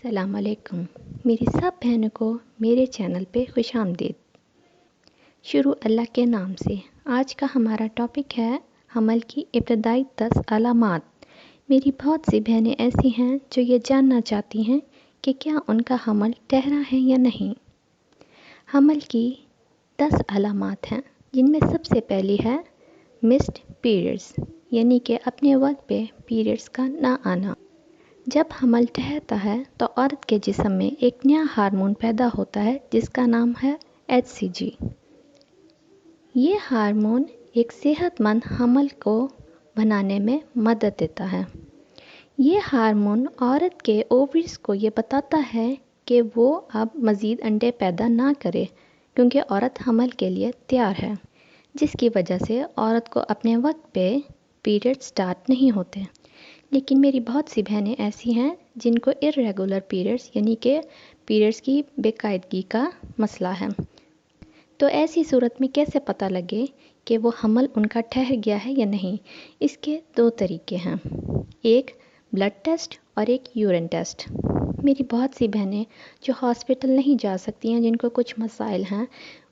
السلام علیکم میری سب بہنوں کو میرے چینل پہ خوش آمدید۔ شروع اللہ کے نام سے۔ آج کا ہمارا ٹاپک ہے حمل کی ابتدائی 10 علامات۔ میری بہت سی بہنیں ایسی ہیں جو یہ جاننا چاہتی ہیں کہ کیا ان کا حمل ٹھہرا ہے یا نہیں۔ حمل کی 10 علامات ہیں جن میں سب سے پہلی ہے مسڈ پیریڈز، یعنی کہ اپنے وقت پہ پیریڈز کا نہ آنا۔ جب حمل ٹھہرتا ہے تو عورت کے جسم میں ایک نیا ہارمون پیدا ہوتا ہے جس کا نام ہے HCG۔ یہ ہارمون ایک صحت مند حمل کو بنانے میں مدد دیتا ہے۔ یہ ہارمون عورت کے اووریز کو یہ بتاتا ہے کہ وہ اب مزید انڈے پیدا نہ کرے کیونکہ عورت حمل کے لیے تیار ہے، جس کی وجہ سے عورت کو اپنے وقت پہ پیریڈ سٹارٹ نہیں ہوتے۔ لیکن میری بہت سی بہنیں ایسی ہیں جن کو irregular پیریڈز یعنی کہ پیریڈز کی بے قاعدگی کا مسئلہ ہے۔ تو ایسی صورت میں کیسے پتہ لگے کہ وہ حمل ان کا ٹھہر گیا ہے یا نہیں؟ اس کے 2 طریقے ہیں، ایک بلڈ ٹیسٹ اور ایک یورین ٹیسٹ۔ میری بہت سی بہنیں جو ہاسپٹل نہیں جا سکتی ہیں، جن کو کچھ مسائل ہیں،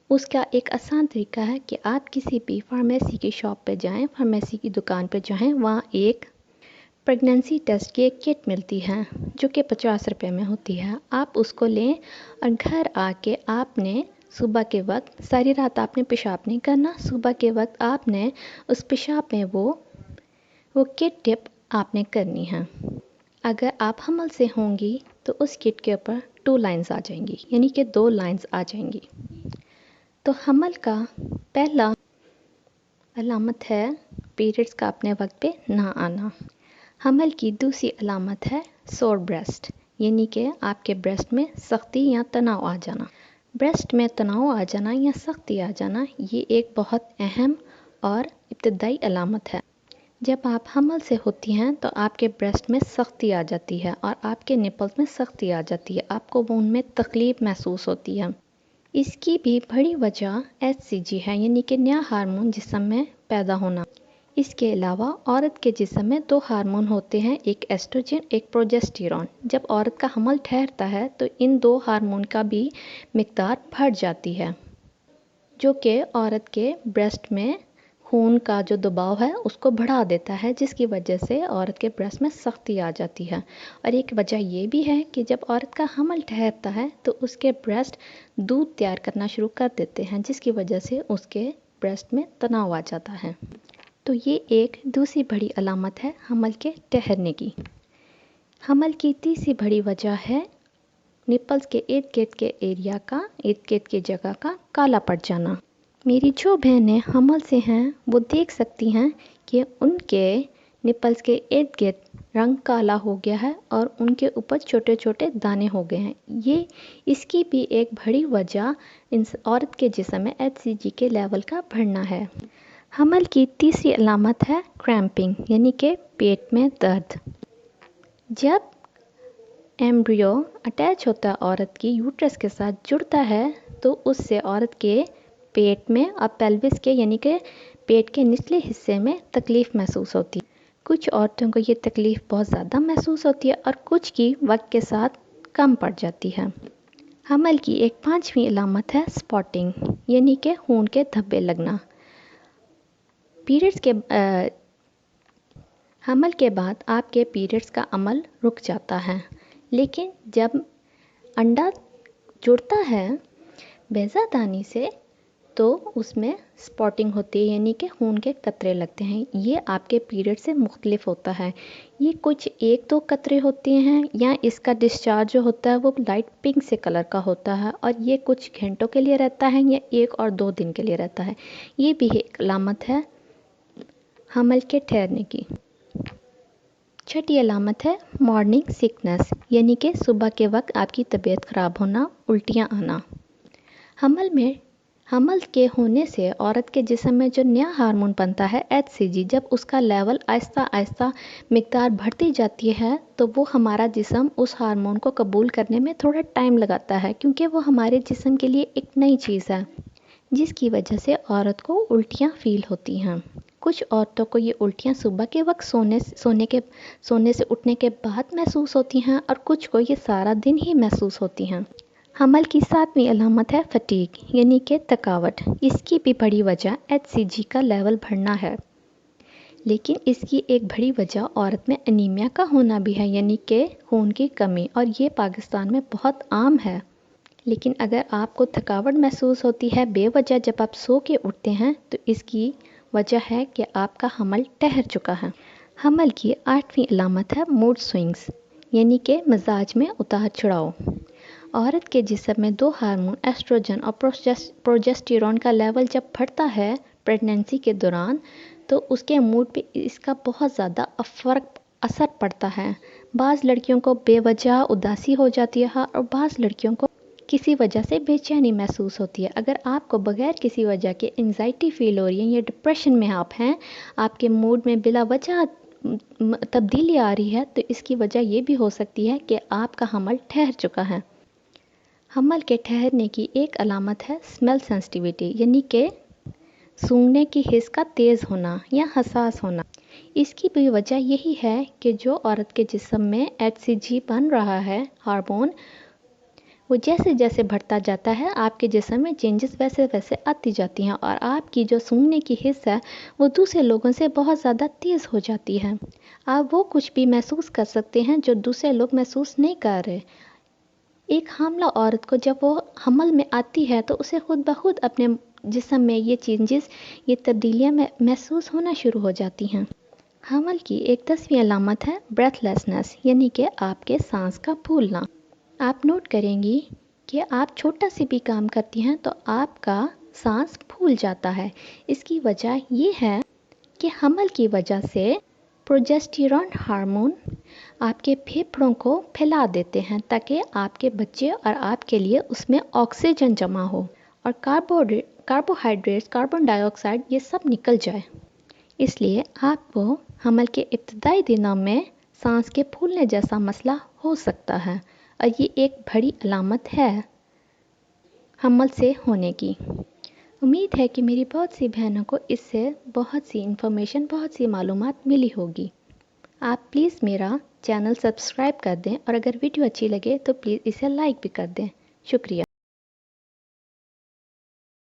اس کا ایک آسان طریقہ ہے کہ آپ کسی بھی فارمیسی کی شاپ پہ جائیں، فارمیسی کی دکان پہ جائیں، وہاں ایک پریگننسی ٹیسٹ کی ایک کٹ ملتی ہے جو کہ 50 روپے میں ہوتی ہے۔ آپ اس کو لیں اور گھر آ کے آپ نے صبح کے وقت، ساری رات آپ نے پیشاب نہیں کرنا، صبح کے وقت آپ نے اس پیشاب میں وہ کٹ ٹپ آپ نے کرنی ہے۔ اگر آپ حمل سے ہوں گی تو اس کٹ کے اوپر 2 لائنز آ جائیں گی، یعنی کہ 2 لائنز آ جائیں گی۔ تو حمل کا پہلا علامت ہے پیریڈز کا اپنے وقت پہ نہ آنا۔ حمل کی دوسری علامت ہے سور بریسٹ، یعنی کہ آپ کے بریسٹ میں سختی یا تناؤ آ جانا۔ بریسٹ میں تناؤ آ جانا یا سختی آ جانا یہ ایک بہت اہم اور ابتدائی علامت ہے۔ جب آپ حمل سے ہوتی ہیں تو آپ کے بریسٹ میں سختی آ جاتی ہے اور آپ کے نپلز میں سختی آ جاتی ہے، آپ کو ان میں تکلیف محسوس ہوتی ہے۔ اس کی بھی بڑی وجہ HCG ہے، یعنی کہ نیا ہارمون جسم میں پیدا ہونا۔ اس کے علاوہ عورت کے جسم میں 2 ہارمون ہوتے ہیں، ایک ایسٹروجن، ایک پروجسٹیرون۔ جب عورت کا حمل ٹھہرتا ہے تو ان 2 ہارمون کا بھی مقدار بڑھ جاتی ہے، جو کہ عورت کے بریسٹ میں خون کا جو دباؤ ہے اس کو بڑھا دیتا ہے، جس کی وجہ سے عورت کے بریسٹ میں سختی آ جاتی ہے۔ اور ایک وجہ یہ بھی ہے کہ جب عورت کا حمل ٹھہرتا ہے تو اس کے بریسٹ دودھ تیار کرنا شروع کر دیتے ہیں، جس کی وجہ سے اس کے بریسٹ میں تناؤ آ جاتا ہے۔ تو یہ ایک دوسری بڑی علامت ہے حمل کے ٹھہرنے کی۔ حمل کی تیسری بڑی وجہ ہے نپلز کے ارد گرد کے ایریا کا، ارد گرد کی جگہ کا کالا پڑ جانا۔ میری جو بہنیں حمل سے ہیں وہ دیکھ سکتی ہیں کہ ان کے نپلز کے ارد گرد رنگ کالا ہو گیا ہے اور ان کے اوپر چھوٹے چھوٹے دانے ہو گئے ہیں۔ اس کی بھی ایک بڑی وجہ عورت کے جسم میں HCG کے لیول کا بڑھنا ہے۔ حمل کی تیسری علامت ہے کریمپنگ، یعنی کہ پیٹ میں درد۔ جب ایمبریو اٹیچ ہوتا ہے عورت کی یوٹرس کے ساتھ جڑتا ہے تو اس سے عورت کے پیٹ میں اور پیلوس کے یعنی کہ پیٹ کے نچلے حصے میں تکلیف محسوس ہوتی ہے۔ کچھ عورتوں کو یہ تکلیف بہت زیادہ محسوس ہوتی ہے اور کچھ کی وقت کے ساتھ کم پڑ جاتی ہے۔ حمل کی ایک 5ویں علامت ہے سپاٹنگ، یعنی کہ خون کے دھبے لگنا۔ پیریڈز کے حمل کے بعد آپ کے پیریڈز کا عمل رک جاتا ہے، لیکن جب انڈا جڑتا ہے بیضہ دانی سے تو اس میں سپاٹنگ ہوتی ہے، یعنی کہ خون کے قطرے لگتے ہیں۔ یہ آپ کے پیریڈ سے مختلف ہوتا ہے، یہ کچھ 1-2 قطرے ہوتے ہیں یا اس کا ڈسچارج جو ہوتا ہے وہ لائٹ پنک سے کلر کا ہوتا ہے اور یہ کچھ گھنٹوں کے لیے رہتا ہے یا 1 اور 2 دن کے لیے رہتا ہے۔ یہ بھی ایک علامت ہے حمل کے ٹھہرنے کی۔ چھٹی علامت ہے مارننگ سکنس، یعنی کہ صبح کے وقت آپ کی طبیعت خراب ہونا، الٹیاں آنا۔ حمل کے ہونے سے عورت کے جسم میں جو نیا ہارمون بنتا ہے HCG، جب اس کا لیول آہستہ آہستہ مقدار بڑھتی جاتی ہے تو وہ ہمارا جسم اس ہارمون کو قبول کرنے میں تھوڑا ٹائم لگاتا ہے، کیونکہ وہ ہمارے جسم کے لیے ایک نئی چیز ہے، جس کی وجہ سے عورت کو الٹیاں فیل ہوتی ہیں۔ کچھ عورتوں کو یہ الٹیاں صبح کے وقت سونے سے اٹھنے کے بعد محسوس ہوتی ہیں اور کچھ کو یہ سارا دن ہی محسوس ہوتی ہیں۔ حمل کی 7ویں علامت ہے فٹیگ یعنی کہ تھکاوٹ۔ اس کی بھی بڑی وجہ HCG کا لیول بڑھنا ہے، لیکن اس کی ایک بڑی وجہ عورت میں انیمیا کا ہونا بھی ہے یعنی کہ خون کی کمی، اور یہ پاکستان میں بہت عام ہے۔ لیکن اگر آپ کو تھکاوٹ محسوس ہوتی ہے بے وجہ جب آپ سو کے اٹھتے ہیں تو اس کی وجہ ہے کہ آپ کا حمل ٹھہر چکا ہے۔ حمل کی 8ویں علامت ہے موڈ سوئنگز یعنی کہ مزاج میں اتار چڑھاؤ۔ عورت کے جسم میں 2 ہارمون ایسٹروجن اور پروجسٹیرون کا لیول جب بڑھتا ہے پریگنینسی کے دوران تو اس کے موڈ پہ اس کا بہت زیادہ اثر پڑتا ہے۔ بعض لڑکیوں کو بے وجہ اداسی ہو جاتی ہے اور بعض لڑکیوں کو کسی وجہ سے بے چینی محسوس ہوتی ہے۔ اگر آپ کو بغیر کسی وجہ کے انزائٹی فیل ہو رہی ہے یا ڈپریشن میں آپ ہیں، آپ کے موڈ میں بلا وجہ تبدیلی آ رہی ہے، تو اس کی وجہ یہ بھی ہو سکتی ہے کہ آپ کا حمل ٹھہر چکا ہے۔ حمل کے ٹھہرنے کی ایک علامت ہے اسمیل سینسٹیویٹی یعنی کہ سونگھنے کی حس کا تیز ہونا یا حساس ہونا۔ اس کی بھی وجہ یہی ہے کہ جو عورت کے جسم میں HCG بن رہا ہے ہارمون، وہ جیسے جیسے بڑھتا جاتا ہے آپ کے جسم میں چینجز ویسے ویسے آتی جاتی ہیں اور آپ کی جو سونگھنے کی حس ہے وہ دوسرے لوگوں سے بہت زیادہ تیز ہو جاتی ہے۔ آپ وہ کچھ بھی محسوس کر سکتے ہیں جو دوسرے لوگ محسوس نہیں کر رہے۔ ایک حاملہ عورت کو جب وہ حمل میں آتی ہے تو اسے خود بخود اپنے جسم میں یہ چینجز، یہ تبدیلیاں محسوس ہونا شروع ہو جاتی ہیں۔ حمل کی ایک 10ویں علامت ہے بریتھ لیسنس یعنی کہ آپ کے سانس کا پھولنا۔ آپ نوٹ کریں گی کہ آپ چھوٹا سی بھی کام کرتی ہیں تو آپ کا سانس پھول جاتا ہے۔ اس کی وجہ یہ ہے کہ حمل کی وجہ سے پروجسٹیرون ہارمون آپ کے پھیپھڑوں کو پھیلا دیتے ہیں تاکہ آپ کے بچے اور آپ کے لیے اس میں آکسیجن جمع ہو اور کاربوہائیڈریٹس، کاربن ڈائی آکسائڈ یہ سب نکل جائے۔ اس لیے آپ کو حمل کے ابتدائی دنوں میں سانس کے پھولنے جیسا مسئلہ ہو سکتا ہے اور یہ ایک بڑی علامت ہے حمل سے ہونے کی۔ امید ہے کہ میری بہت سی بہنوں کو اس سے بہت سی انفارمیشن، بہت سی معلومات ملی ہوگی۔ آپ پلیز میرا چینل سبسکرائب کر دیں اور اگر ویڈیو اچھی لگے تو پلیز اسے لائک بھی کر دیں۔ شکریہ۔